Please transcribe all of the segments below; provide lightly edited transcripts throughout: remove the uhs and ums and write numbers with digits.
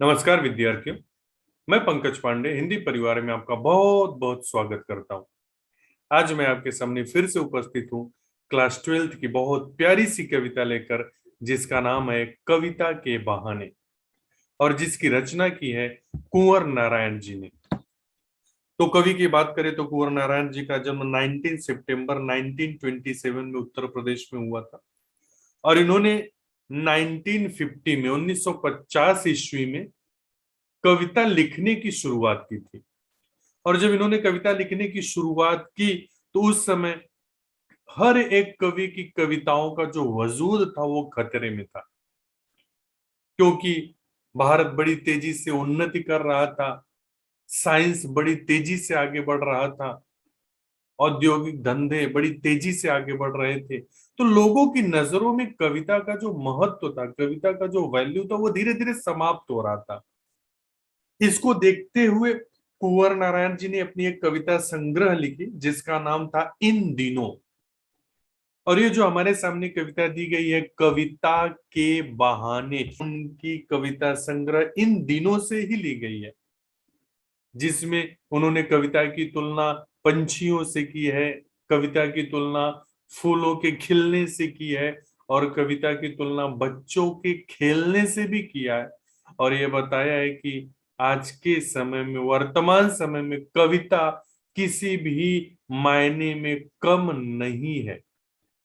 नमस्कार विद्यार्थियों। मैं पंकज पांडे हिंदी परिवार में आपका बहुत बहुत स्वागत करता हूं। आज मैं आपके सामने फिर से उपस्थित हूं क्लास 12th की बहुत प्यारी सी कविता लेकर, जिसका नाम है कविता के बहाने और जिसकी रचना की है कुंवर नारायण जी ने। तो कवि की बात करें तो कुंवर नारायण जी का जन्म 19 सितंबर 1927 में उत्तर प्रदेश में हुआ था और इन्होंने 1950 में 1950 ईस्वी में कविता लिखने की शुरुआत की थी। और जब इन्होंने कविता लिखने की शुरुआत की तो उस समय हर एक कवि की कविताओं का जो वजूद था वो खतरे में था, क्योंकि भारत बड़ी तेजी से उन्नति कर रहा था, साइंस बड़ी तेजी से आगे बढ़ रहा था, औद्योगिक धंधे बड़ी तेजी से आगे बढ़ रहे थे। तो लोगों की नजरों में कविता का जो महत्व था, कविता का जो वैल्यू था, वो धीरे धीरे समाप्त हो रहा था। इसको देखते हुए कुंवर नारायण जी ने अपनी एक कविता संग्रह लिखी जिसका नाम था इन दिनों। और ये जो हमारे सामने कविता दी गई है कविता के बहाने, उनकी कविता संग्रह इन दिनों से ही ली गई है, जिसमें उन्होंने कविता की तुलना पंछियों से की है, कविता की तुलना फूलों के खिलने से की है और कविता की तुलना बच्चों के खेलने से भी किया है। और ये बताया है कि आज के समय में, वर्तमान समय में कविता किसी भी मायने में कम नहीं है।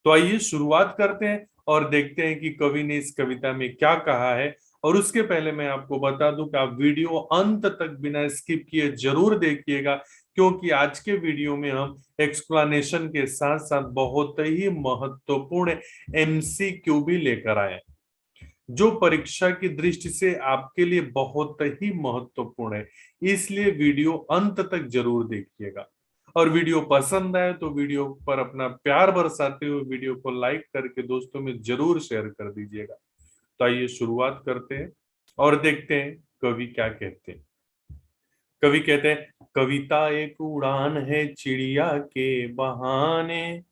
तो आइए शुरुआत करते हैं और देखते हैं कि कवि ने इस कविता में क्या कहा है। और उसके पहले मैं आपको बता दूं कि आप वीडियो अंत तक बिना स्किप किए जरूर देखिएगा, क्योंकि आज के वीडियो में हम एक्सप्लेनेशन के साथ साथ बहुत ही महत्वपूर्ण एमसीक्यू भी लेकर आए, जो परीक्षा की दृष्टि से आपके लिए बहुत ही महत्वपूर्ण है। इसलिए वीडियो अंत तक जरूर देखिएगा। और वीडियो पसंद आए तो वीडियो पर अपना प्यार बरसाते हुए वीडियो को लाइक करके दोस्तों में जरूर शेयर कर दीजिएगा। तो आइए शुरुआत करते हैं और देखते हैं कवि क्या कहते हैं। कवि कहते हैं, कविता एक उड़ान है चिड़िया के बहाने,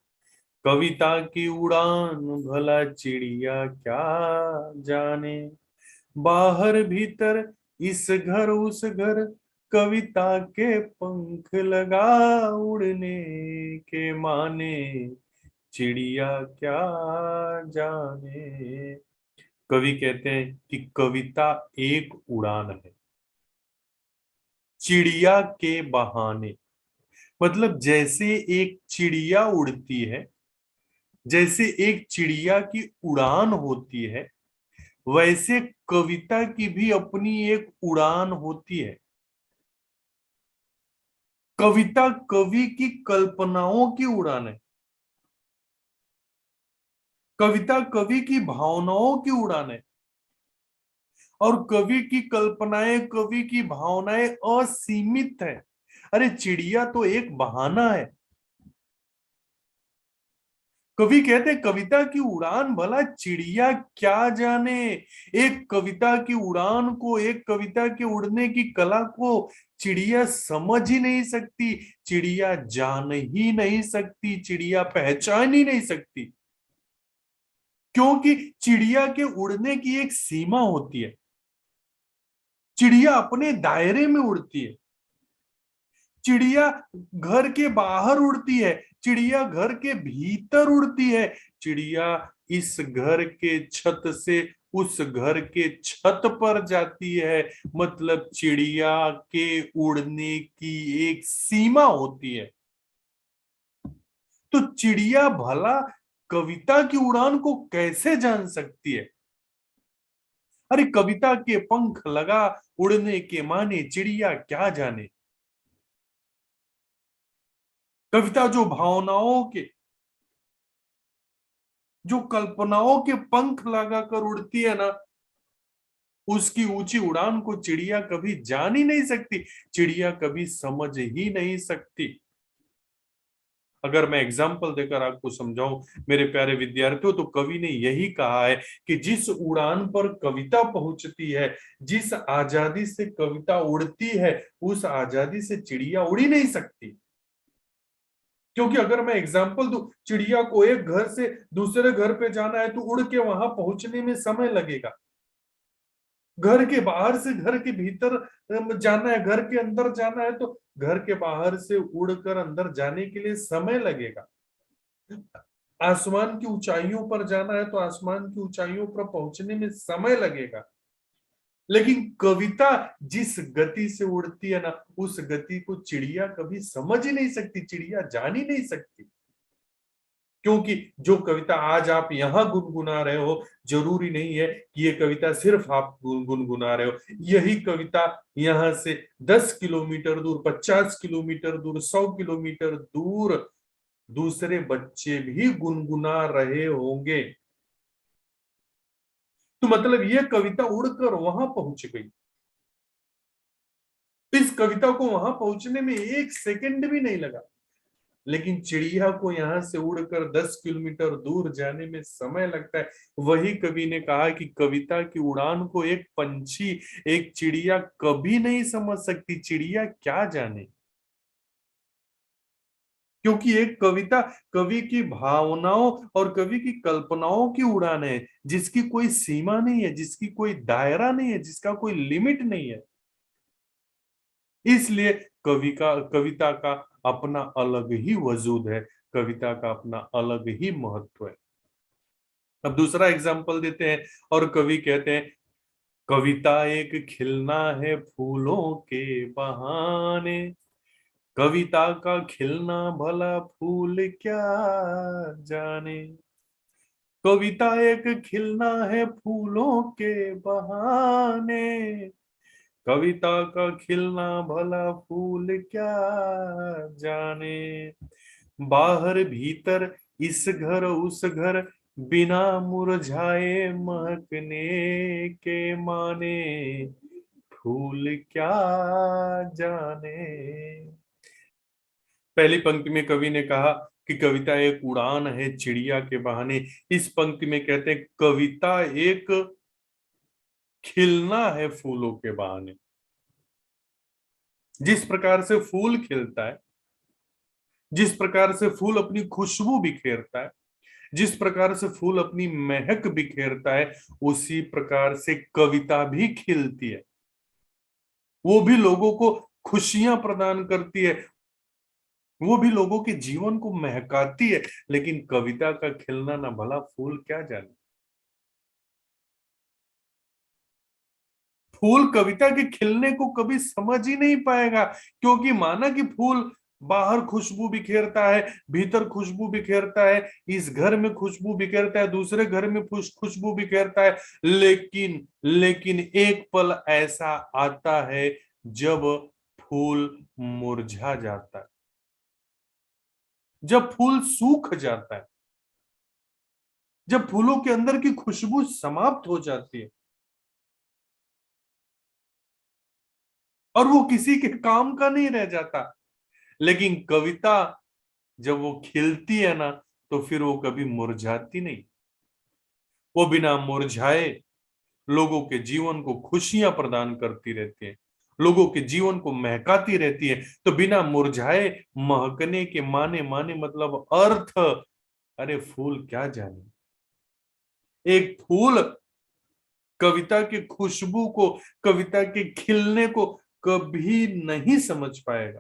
कविता की उड़ान भला चिड़िया क्या जाने, बाहर भीतर इस घर उस घर, कविता के पंख लगा उड़ने के माने, चिड़िया क्या जाने। कवि कहते हैं कि कविता एक उड़ान है चिड़िया के बहाने। मतलब जैसे एक चिड़िया उड़ती है, जैसे एक चिड़िया की उड़ान होती है, वैसे कविता की भी अपनी एक उड़ान होती है। कविता कवि की कल्पनाओं की उड़ान है, कविता कवि की भावनाओं की उड़ान है। और कवि की कल्पनाएं, कवि की भावनाएं असीमित है। अरे चिड़िया तो एक बहाना है। कवि कहते हैं कविता की उड़ान भला चिड़िया क्या जाने। एक कविता की उड़ान को, एक कविता के उड़ने की कला को चिड़िया समझ ही नहीं सकती, चिड़िया जान ही नहीं सकती, चिड़िया पहचान ही नहीं सकती। क्योंकि चिड़िया के उड़ने की एक सीमा होती है। चिड़िया अपने दायरे में उड़ती है। चिड़िया घर के बाहर उड़ती है, चिड़िया घर के भीतर उड़ती है, चिड़िया इस घर के छत से उस घर के छत पर जाती है। मतलब चिड़िया के उड़ने की एक सीमा होती है। तो चिड़िया भला कविता की उड़ान को कैसे जान सकती है? अरे कविता के पंख लगा उड़ने के माने, चिड़िया क्या जाने। कविता जो भावनाओं के, जो कल्पनाओं के पंख लगाकर उड़ती है ना, उसकी ऊंची उड़ान को चिड़िया कभी जान ही नहीं सकती, चिड़िया कभी समझ ही नहीं सकती। अगर मैं एग्जाम्पल देकर आपको समझाऊं मेरे प्यारे विद्यार्थियों, तो कवि ने यही कहा है कि जिस उड़ान पर कविता पहुंचती है, जिस आजादी से कविता उड़ती है, उस आजादी से चिड़िया उड़ ही नहीं सकती। क्योंकि अगर मैं एग्जाम्पल दूं, चिड़िया को एक घर से दूसरे घर पे जाना है तो उड़ के वहां पहुंचने में समय लगेगा। घर के बाहर से घर के भीतर जाना है, घर के अंदर जाना है, तो घर के बाहर से उड़कर अंदर जाने के लिए समय लगेगा। आसमान की ऊंचाइयों पर जाना है तो आसमान की ऊंचाइयों पर पहुंचने में समय लगेगा। लेकिन कविता जिस गति से उड़ती है ना, उस गति को चिड़िया कभी समझ ही नहीं सकती, चिड़िया जान ही नहीं सकती। क्योंकि जो कविता आज आप यहां गुनगुना रहे हो, जरूरी नहीं है कि ये कविता सिर्फ आप गुनगुना रहे हो। यही कविता यहां से 10 किलोमीटर दूर, 50 किलोमीटर दूर, 100 किलोमीटर दूर दूसरे बच्चे भी गुनगुना रहे होंगे। तो मतलब ये कविता उड़कर वहां पहुंच गई। इस कविता को वहां पहुंचने में 1 सेकंड भी नहीं लगा। लेकिन चिड़िया को यहां से उड़कर 10 किलोमीटर दूर जाने में समय लगता है। वही कवि ने कहा कि कविता की उड़ान को एक पंछी, एक चिड़िया कभी नहीं समझ सकती, चिड़िया क्या जाने। क्योंकि एक कविता कवि की भावनाओं और कवि की कल्पनाओं की उड़ान है, जिसकी कोई सीमा नहीं है, जिसकी कोई दायरा नहीं है, जिसका कोई लिमिट नहीं है। इसलिए कविता का अपना अलग ही वजूद है, कविता का अपना अलग ही महत्व है। अब दूसरा एग्जाम्पल देते हैं और कवि कहते हैं, कविता एक खिलना है फूलों के बहाने। कविता का खिलना भला फूल क्या जाने। कविता एक खिलना है फूलों के बहाने। कविता का खिलना भला फूल क्या जाने। बाहर भीतर इस घर उस घर, बिना मुरझाए महकने के माने। फूल क्या जाने। पहली पंक्ति में कवि ने कहा कि कविता एक उड़ान है चिड़िया के बहाने। इस पंक्ति में कहते हैं कविता एक खिलना है फूलों के बहाने। जिस प्रकार से फूल खिलता है, जिस प्रकार से फूल अपनी खुशबू बिखेरता है, जिस प्रकार से फूल अपनी महक बिखेरता है, उसी प्रकार से कविता भी खिलती है। वो भी लोगों को खुशियां प्रदान करती है, वो भी लोगों के जीवन को महकाती है। लेकिन कविता का खिलना ना भला फूल क्या जाने। फूल कविता के खिलने को कभी समझ ही नहीं पाएगा, क्योंकि माना कि फूल बाहर खुशबू बिखेरता है, भीतर खुशबू बिखेरता है, इस घर में खुशबू बिखेरता है, दूसरे घर में खुशबू बिखेरता है। लेकिन लेकिन एक पल ऐसा आता है जब फूल मुरझा जाता है, जब फूल सूख जाता है, जब फूलों के अंदर की खुशबू समाप्त हो जाती है और वो किसी के काम का नहीं रह जाता। लेकिन कविता जब वो खिलती है ना, तो फिर वो कभी मुरझाती नहीं। वो बिना मुरझाए लोगों के जीवन को खुशियां प्रदान करती रहती है, लोगों के जीवन को महकाती रहती है। तो बिना मुरझाए महकने के माने माने मतलब अर्थ, अरे फूल क्या जाने। एक फूल कविता की खुशबू को, कविता के खिलने को कभी नहीं समझ पाएगा।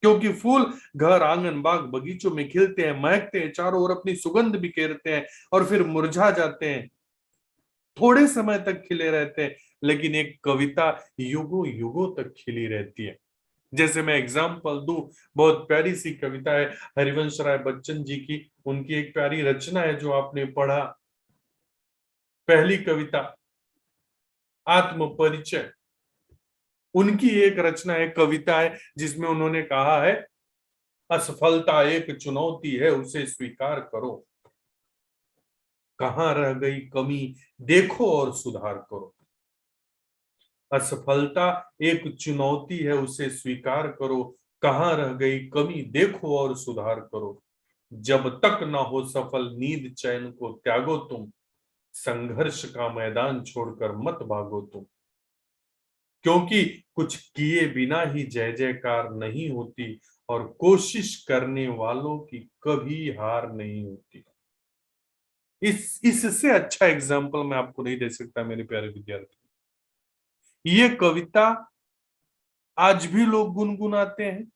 क्योंकि फूल घर आंगन बाग बगीचों में खिलते हैं, महकते हैं, चारों ओर अपनी सुगंध बिखेरते हैं और फिर मुरझा जाते हैं, थोड़े समय तक खिले रहते हैं। लेकिन एक कविता युगों युगों तक खिली रहती है। जैसे मैं एग्जाम्पल दूं, बहुत प्यारी सी कविता है हरिवंश राय बच्चन जी की। उनकी एक प्यारी रचना है जो आपने पढ़ा, पहली कविता आत्म परिचय। उनकी एक रचना है, कविता है, जिसमें उन्होंने कहा है, असफलता एक चुनौती है उसे स्वीकार करो। कहाँ रह गई कमी देखो और सुधार करो। असफलता एक चुनौती है उसे स्वीकार करो। कहाँ रह गई कमी देखो और सुधार करो। जब तक ना हो सफल नींद चैन को त्यागो तुम। संघर्ष का मैदान छोड़कर मत भागो तुम। क्योंकि कुछ किए बिना ही जय जयकार नहीं होती और कोशिश करने वालों की कभी हार नहीं होती। इससे अच्छा एग्जाम्पल मैं आपको नहीं दे सकता मेरे प्यारे विद्यार्थी। ये कविता आज भी लोग गुनगुनाते हैं।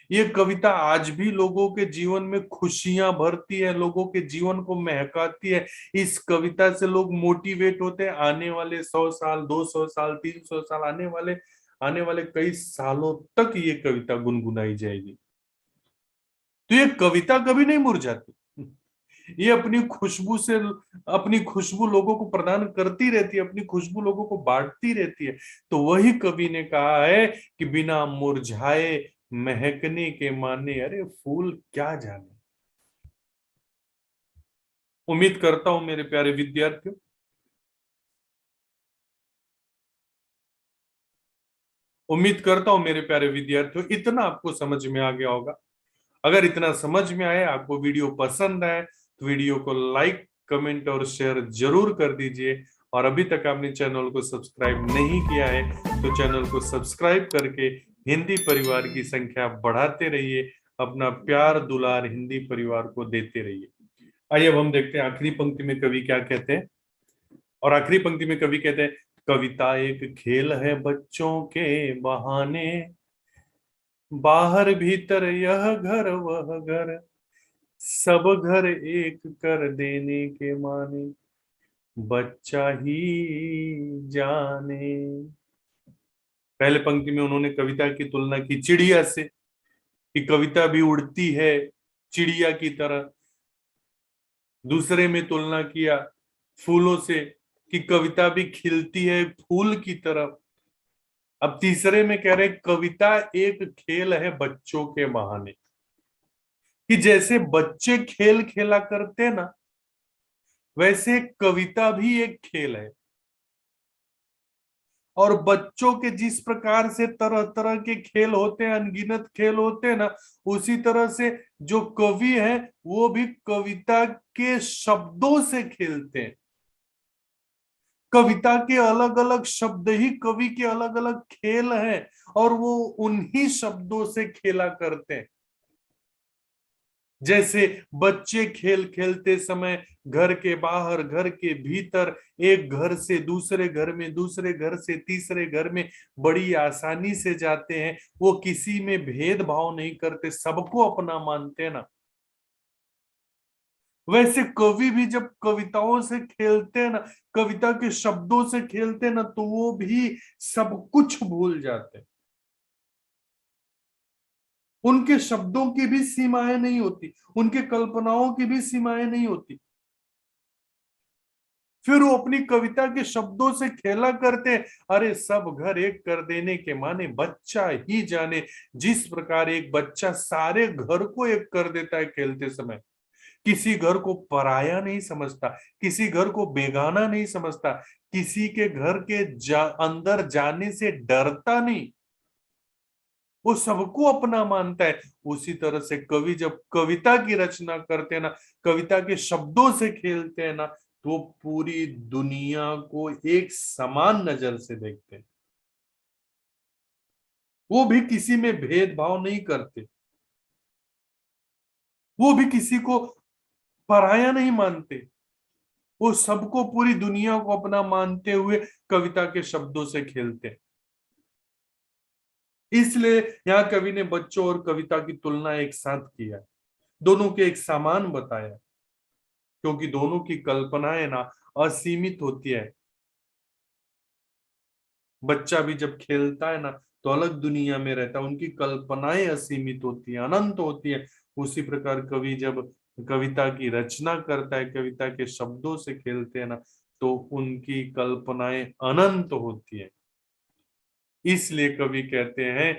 ये कविता आज भी लोगों के जीवन में खुशियां भरती है, लोगों के जीवन को महकाती है। इस कविता से लोग मोटिवेट होते हैं। आने वाले 100 साल, 200 साल, 300 साल, आने वाले कई सालों तक ये कविता गुनगुनाई जाएगी। तो ये कविता कभी नहीं मुरझाती। ये अपनी खुशबू लोगों को प्रदान करती रहती है, अपनी खुशबू लोगों को बांटती रहती है। तो वही कवि ने कहा है कि बिना मुरझाए महकने के माने, अरे फूल क्या जाने। उम्मीद करता हूं मेरे प्यारे विद्यार्थियों, इतना आपको समझ में आ गया होगा। अगर इतना समझ में आए, आपको वीडियो पसंद आए, तो वीडियो को लाइक, कमेंट और शेयर जरूर कर दीजिए। और अभी तक आपने चैनल को सब्सक्राइब नहीं किया है तो चैनल को सब्सक्राइब करके हिंदी परिवार की संख्या बढ़ाते रहिए। अपना प्यार दुलार हिंदी परिवार को देते रहिए। आइए अब हम देखते हैं आखिरी पंक्ति में कवि क्या कहते हैं। और आखिरी पंक्ति में कवि कहते हैं, कविता एक खेल है बच्चों के बहाने, बाहर भीतर यह घर वह घर, सब घर एक कर देने के माने, बच्चा ही जाने। पहले पंक्ति में उन्होंने कविता की तुलना की चिड़िया से, कि कविता भी उड़ती है चिड़िया की तरह। दूसरे में तुलना किया फूलों से, कि कविता भी खिलती है फूल की तरह। अब तीसरे में कह रहे कविता एक खेल है बच्चों के बहाने, कि जैसे बच्चे खेल खेला करते ना, वैसे कविता भी एक खेल है। और बच्चों के जिस प्रकार से तरह तरह के खेल होते हैं, अनगिनत खेल होते हैं ना, उसी तरह से जो कवि है वो भी कविता के शब्दों से खेलते हैं। कविता के अलग अलग शब्द ही कवि के अलग अलग खेल हैं, और वो उन्हीं शब्दों से खेला करते हैं। जैसे बच्चे खेल खेलते समय घर के बाहर, घर के भीतर, एक घर से दूसरे घर में, दूसरे घर से तीसरे घर में बड़ी आसानी से जाते हैं। वो किसी में भेदभाव नहीं करते, सबको अपना मानते हैं ना। वैसे कवि भी जब कविताओं से खेलते हैं ना, कविता के शब्दों से खेलते हैं ना, तो वो भी सब कुछ भूल जाते हैं। उनके शब्दों की भी सीमाएं नहीं होती, उनके कल्पनाओं की भी सीमाएं नहीं होती। फिर वो अपनी कविता के शब्दों से खेला करते, अरे सब घर एक कर देने के माने, बच्चा ही जाने। जिस प्रकार एक बच्चा सारे घर को एक कर देता है खेलते समय, किसी घर को पराया नहीं समझता, किसी घर को बेगाना नहीं समझता, किसी के घर के अंदर जाने से डरता नहीं, वो सबको अपना मानता है। उसी तरह से कवि जब कविता की रचना करते हैं ना, कविता के शब्दों से खेलते हैं ना, तो वो पूरी दुनिया को एक समान नजर से देखते हैं। वो भी किसी में भेदभाव नहीं करते, वो भी किसी को पराया नहीं मानते, वो सबको, पूरी दुनिया को अपना मानते हुए कविता के शब्दों से खेलते हैं। इसलिए यहाँ कवि ने बच्चों और कविता की तुलना एक साथ किया, दोनों के एक समान बताया, क्योंकि दोनों की कल्पनाएं ना असीमित होती है। बच्चा भी जब खेलता है ना, तो अलग दुनिया में रहता है, उनकी कल्पनाएं असीमित होती है, अनंत होती है। उसी प्रकार कवि जब कविता की रचना करता है, कविता के शब्दों से खेलते हैं ना, तो उनकी कल्पनाएं अनंत होती है। इसलिए कवि कहते हैं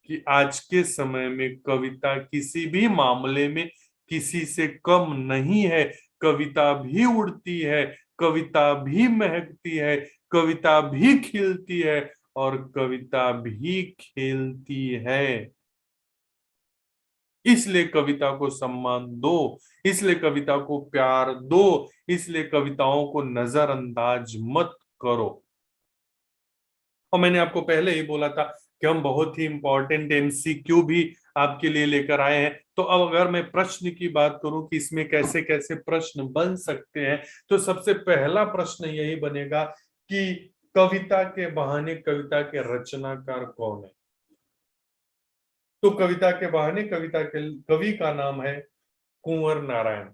कि आज के समय में कविता किसी भी मामले में किसी से कम नहीं है। कविता भी उड़ती है, कविता भी महकती है, कविता भी खिलती है, और कविता भी खेलती है। इसलिए कविता को सम्मान दो, इसलिए कविता को प्यार दो, इसलिए कविताओं को नजरअंदाज मत करो। और मैंने आपको पहले ही बोला था कि हम बहुत ही इंपॉर्टेंट एमसीक्यू भी आपके लिए लेकर आए हैं। तो अब अगर मैं प्रश्न की बात करूं कि इसमें कैसे कैसे प्रश्न बन सकते हैं, तो सबसे पहला प्रश्न यही बनेगा कि कविता के बहाने कविता के रचनाकार कौन है। तो कविता के बहाने कविता के कवि का नाम है कुंवर नारायण।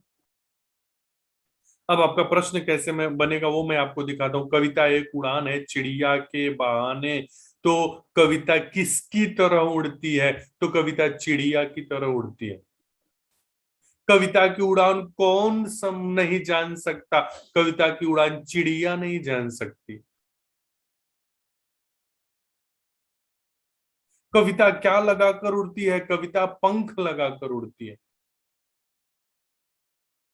अब आपका प्रश्न कैसे में बनेगा वो मैं आपको दिखाता हूँ। कविता एक उड़ान है चिड़िया के बहाने, तो कविता किसकी तरह उड़ती है? तो कविता चिड़िया की तरह उड़ती है। कविता की उड़ान कौन सम नहीं जान सकता? कविता की उड़ान चिड़िया नहीं जान सकती। कविता क्या लगाकर उड़ती है? कविता पंख लगाकर उड़ती है।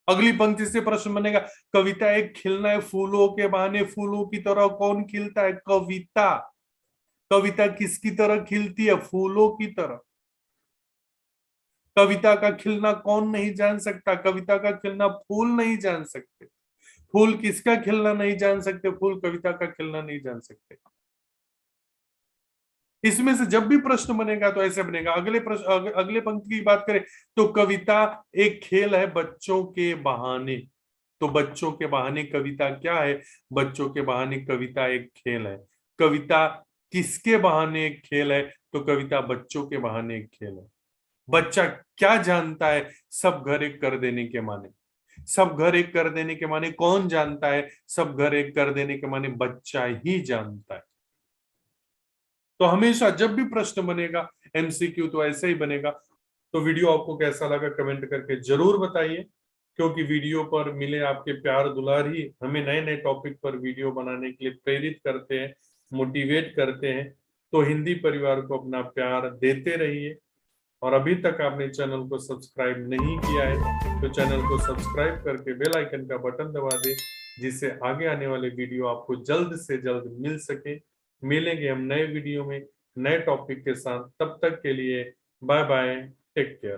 अगली पंक्ति से प्रश्न बनेगा, कविता एक खिलना है फूलों के बहाने, फूलों की तरह कौन खिलता है? कविता। कविता किसकी तरह खिलती है? फूलों की तरह। कविता का खिलना कौन नहीं जान सकता? कविता का खिलना फूल नहीं जान सकते। फूल किसका खिलना नहीं जान सकते? फूल कविता का खिलना नहीं जान सकते। इसमें से जब भी प्रश्न बनेगा तो ऐसे बनेगा। अगले प्रश्न अगले पंक्ति की बात करें तो कविता एक खेल है बच्चों के बहाने। तो बच्चों के बहाने कविता क्या है? बच्चों के बहाने कविता एक खेल है। कविता किसके बहाने एक खेल है? तो कविता बच्चों के बहाने एक खेल है। बच्चा क्या जानता है? सब घर एक कर देने के माने। सब घर एक कर देने के माने कौन जानता है? सब घर एक कर देने के माने बच्चा ही जानता है। तो हमेशा जब भी प्रश्न बनेगा एमसीक्यू तो ऐसे ही बनेगा। तो वीडियो आपको कैसा लगा कमेंट करके जरूर बताइए, क्योंकि वीडियो पर मिले आपके प्यार दुलार ही हमें नए नए टॉपिक पर वीडियो बनाने के लिए प्रेरित करते हैं, मोटिवेट करते हैं। तो हिंदी परिवार को अपना प्यार देते रहिए। और अभी तक आपने चैनल को सब्सक्राइब नहीं किया है तो चैनल को सब्सक्राइब करके बेल आइकन का बटन दबा दे, जिससे आगे आने वाले वीडियो आपको जल्द से जल्द मिल सके। मिलेंगे हम नए वीडियो में नए टॉपिक के साथ, तब तक के लिए बाय बाय, टेक केयर।